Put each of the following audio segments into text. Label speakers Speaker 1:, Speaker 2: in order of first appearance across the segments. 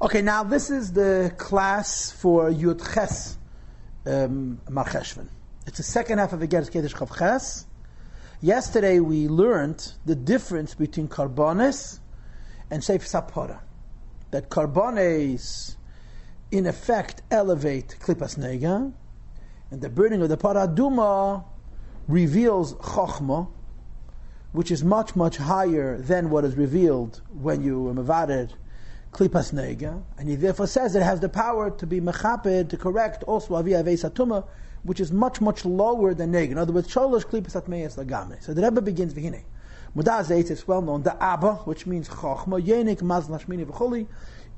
Speaker 1: Okay, now this is the class for Yud Ches MarCheshvan. It's the second half of the Igeres Kedesh Chav Ches. Yesterday we learned the difference between Karbones and Seif Sapora. That Karbones, in effect, elevate Klipas Nega, and the burning of the Paraduma reveals Chochma, which is much, much higher than what is revealed when you Mavared Klipas Nega, and he therefore says it has the power to be Mechaped, to correct also Avia Vesatuma, which is much, much lower than Nega. In other words, Sholosh Klipas Atmeis Lagame. So the Rebbe begins Vihine. Mudaz Eitz, it's well known, the Abba, which means Chochma, Yenik, Maz, Lashmini, V'choli,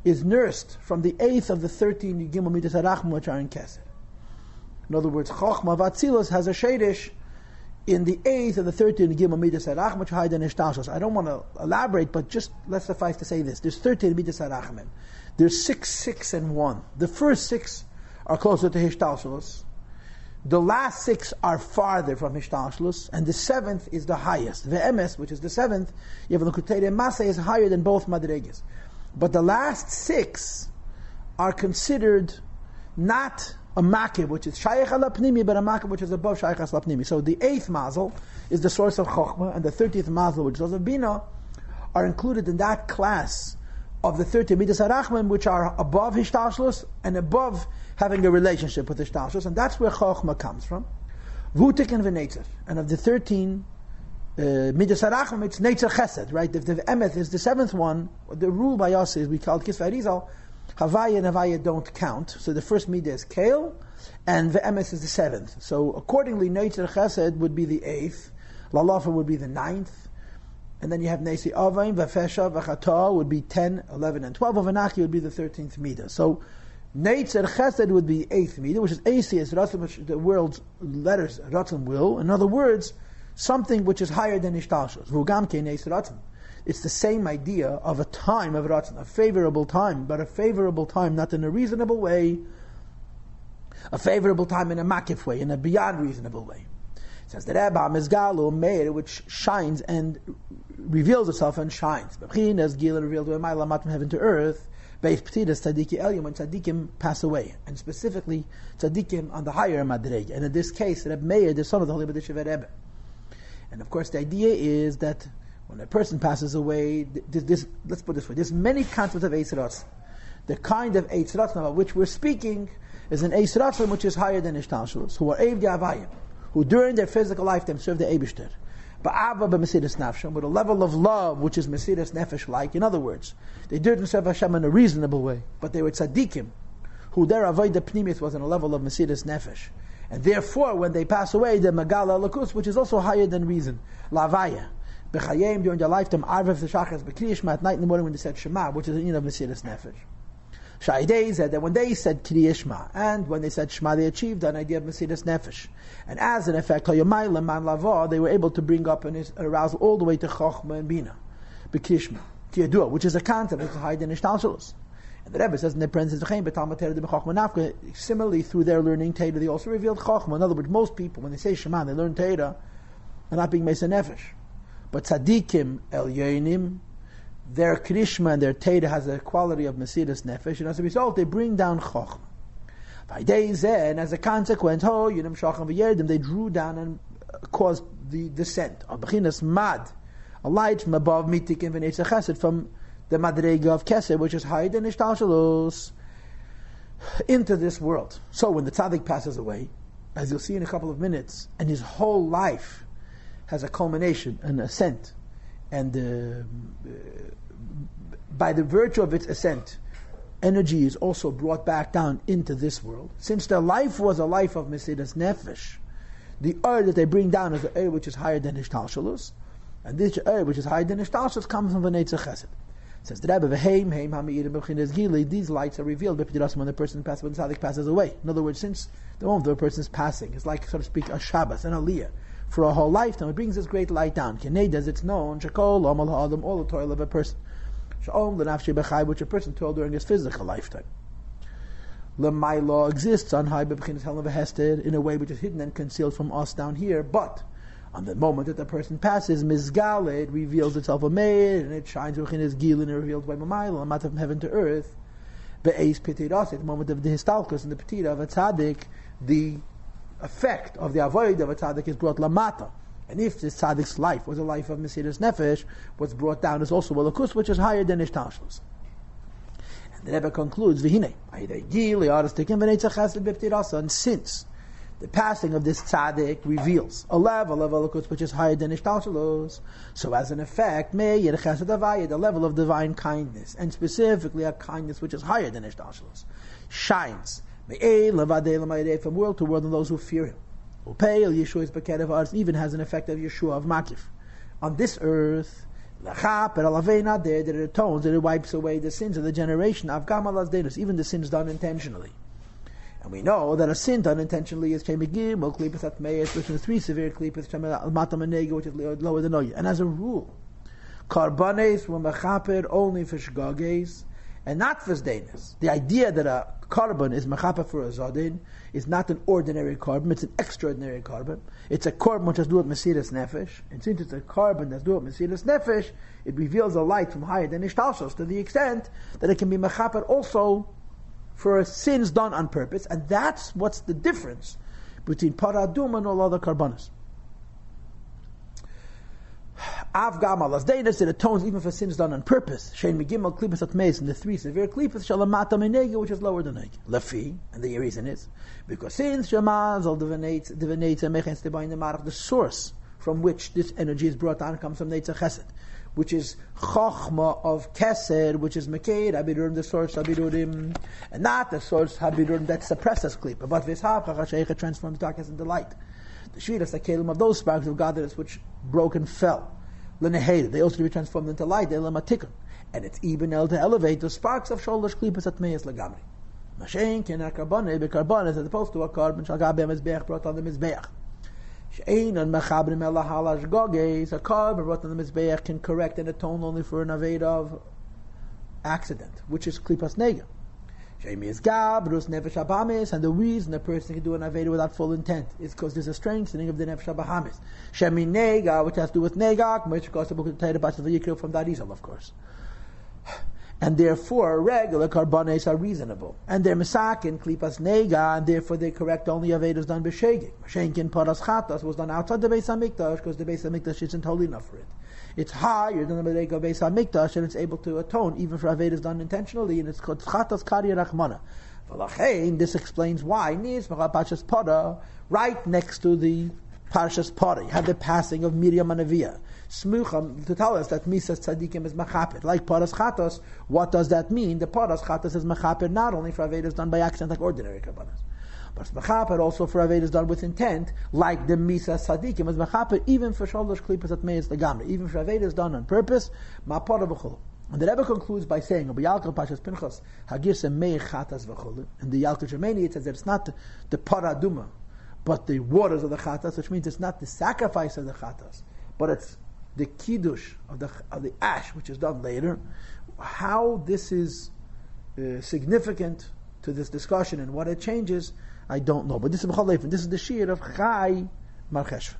Speaker 1: is nursed from the 8th of the 13 Yigimel Midas HaRachma, which are in Kesed. In other words, Chochma Vatzilos has a Shadish in the 8th of the 13 Yigimel Midas HaRachma, which hide in Ishtashos. I don't want to elaborate, but just let's suffice to say this. There's 13 Midas HaRachman. There's 6, 6, and 1. The first 6 are closer to Hishtashos. The last 6 are farther from Hishtashlos, and the 7th is the highest. The Emes, which is the 7th, even the Kutei Maseh is higher than both Madreges. But the last 6 are considered not a Makib, which is Shaykh al-Apnimi, but a Makib which is above Shaykh al-Apnimi. So the 8th Mazel is the source of Chokhmah, and the 30th Mazel, which is of Bina, are included in that class of the 30 Midas HaRachman, which are above Hishtashlos and above having a relationship with Hishtashlos, and that's where Chokhmah comes from. Vutik and V'netzer. And of the 13 Midas HaRachman, it's Netzer Chesed, right? If the Emeth is the 7th one, the rule by us is we call it Kisvei Arizal, Havaya and Havaya don't count. So the first Midah is Kale, and the Emes is the 7th. So accordingly, Netzer Chesed would be the 8th, Lalafa would be the 9th, and then you have Nesi Avaim, Vafesha, Vachata would be 10, 11, and 12. Avanaki would be the 13th Midah. So Netzer Chesed would be 8th Midah, which is Asius, Ratzon, which the world's letters, Ratzon will. In other words, something which is higher than Ishtashos. Vugam ke Netzer Ratzon. It's the same idea of a time of Ratzon, a favorable time, but a favorable time not in a reasonable way, a favorable time in a makif way, in a beyond reasonable way. It says the Rebbe Mizgalu Meir, which shines and reveals itself and shines. As Gil revealed to Mat from heaven to earth, Beis P'tidas Tzadiki Elyon, when Tzadikim pass away, and specifically Tzadikim on the higher Madreg. And in this case, Rebbe Meir, the son of the Holy B'dishev Rebbe. And of course, the idea is that when a person passes away, let's put it this way, there's many concepts of Eitz Ratzon. The kind of Eitz Ratzon about which we're speaking is an Eitz Ratzon which is higher than Ishtashlos, who are Eiv Avayim, who during their physical lifetime serve the Eibishter. Ba'ava b'mesidas nafsham, with a level of love which is mesidas nefesh-like. In other words, they didn't serve Hashem in a reasonable way, but they were tzaddikim, who their avodah pnimith was on a level of mesidas nefesh. And therefore, when they pass away, the Magala Lakus, which is also higher than reason, Lavaya. B'chayim, during their lifetime, Arvav the Shachas, B'kriyishma, at night in the morning when they said Shema, which is the union of Mesiras Nefesh. Shaidei said that when they said Kriyishma, and when they said Shema, they achieved an idea of Mesiras Nefesh. And as an effect, Hayomayla, Man Lava, they were able to bring up an arousal all the way to Chochma and Bina. B'kriyishma, Kiyadua, which is a concept that's higher than Ishtalshalos. And the Rebbe says in the parentheses, similarly, through their learning Torah, they also revealed Chochma. In other words, most people, when they say Shema, they learn Torah, are not being Mesa Nefesh. But Tzadikim El Yoinim, their Krishma and their Torah has a quality of Mesiras Nefesh, and as a result, they bring down Chochma. And as a consequence, they drew down and caused the descent of Bechinas Mad, a light from above Mitik and V'netzer Chesed, from the Madrega of Kesed, which is higher than Ishtalshalos, into this world. So when the Tzaddik passes away, as you'll see in a couple of minutes, and his whole life has a culmination, an ascent, and by the virtue of its ascent, energy is also brought back down into this world. Since their life was a life of Mesiras Nefesh, the that they bring down is the which is higher than Ishtalshalos, and this which is higher than Ishtalshalos comes from V'netzer Chesed. Says the Rebbe, these lights are revealed when the person passes, when the tzaddik passes away. In other words, since the moment the person is passing, it's like, so to speak, a Shabbos, an Aliyah. For a whole lifetime, it brings this great light down. As it's known, all the toil of a person, which a person toiled during his physical lifetime. My law exists on high in a way which is hidden and concealed from us down here, but on the moment that the person passes, Mizgale, it reveals itself a maid, and it shines within his gil, and it revealed by Mamayla, a matter from heaven to earth. Be'ez Petiras, at the moment of the Histalkus and the Petira of a tzaddik, the effect of the avoid of a tzaddik is brought lamata. And if this tzaddik's life was a life of Mesiras Nefesh, what's brought down is also Malakus, which is higher than Ishtashlus. And the Rebbe concludes, V'hinei, and since the passing of this tzaddik reveals a level of Malakus which is higher than Ishtashlus, so as an effect, the level of divine kindness, and specifically a kindness which is higher than Ishtashlus, shines from world to world and those who fear him. Yeshua is Bekerev Arz, even has an effect of Yeshua of Makif. On this earth, that it atones, that it wipes away the sins of the generation of Gamal Azdenus, even the sins done intentionally. And we know that a sin done intentionally is Chemigim, or Klippas Atmeis, which is 3 severe Klippas, Matamanega, which is lower than Oya. And as a rule, Karbanes were Mechaper only for Shgages, and not for Zdenis. The idea that a carbon is mechaper for a zadin is not an ordinary carbon, it's an extraordinary carbon. It's a carbon which has to do with Mesiras Nefesh, and since it's a carbon that's do with Mesiras Nefesh, it reveals a light from higher than Ishtalshos, to the extent that it can be mechaper also for sins done on purpose, and that's what's the difference between paradum and all other carbonas. Avgam alas deinas, it atones even for sins done on purpose. Shein megimal klipas atmeis, and the 3 severe klipas shalamata menega, which is lower than nega. Lafi, and the reason is because since shamaz al divinates mechens tebayin the marach, the source from which this energy is brought on comes from Netzach Chesed, which is chokhmah of Kesed, which is Mekeid Habidurim, the source Habidurim, and not the source Habidurim that suppresses klipa, but Vishab Chachashecha transforms darkness into light. The Shviras Akelim of those sparks of godliness which broke and fell. They also to be transformed into light, and it's even able to elevate the sparks of sholosh klipas atmeis lagamri. Mashen ken akarbon be carbon as opposed to a carbon shagabe mizbeach brought on the mizbeach. Shein and machabrim elahalash goges, a carbon brought on the mizbeach can correct and atone only for an aveda of accident, which is klipas nega. Shein is gabrus nefesh abamis, and the reason a person can do an aveda without full intent is because there's a strengthening of the nefesh abahamis. Shemi nega, which has to do with negak, which goes to book of the Torah from Darizal, of course. And therefore, regular carbonates are reasonable. And they're misakin, klipas nega, and therefore they correct only avedas done b'shegig. Shenkin paras chatas was done outside the Beis HaMikdash, because the Beis HaMikdash isn't holy enough for it. It's higher than the Medeka Beis HaMikdash, and it's able to atone even for avedas done intentionally, and it's called chatas kari rachmana. This explains why Nis Parashas Pada, right next to the Parashas Pada, you have the passing of Miriam and Aviyah. Smucham, to tell us that Misas Tzadikim is Machapir. Like Paras Chatos, what does that mean? The Paras Chatos is Machapir not only for Avedas done by accident like ordinary Kabbalas, but it's Machapir also for Avedas done with intent, like the Misas Tzadikim is Machapir even for Sholosh Klipas Atmeis Lagamri, even for Avedas done on purpose, Ma'para B'chol. And the Rebbe concludes by saying, and the Yalkut Shemeni, it says that it's not the Paraduma, but the waters of the Chatas, which means it's not the sacrifice of the Chatas, but it's the Kiddush of the ash, which is done later. How this is significant to this discussion and what it changes, I don't know. But this is the Shir of Chai MarCheshvan.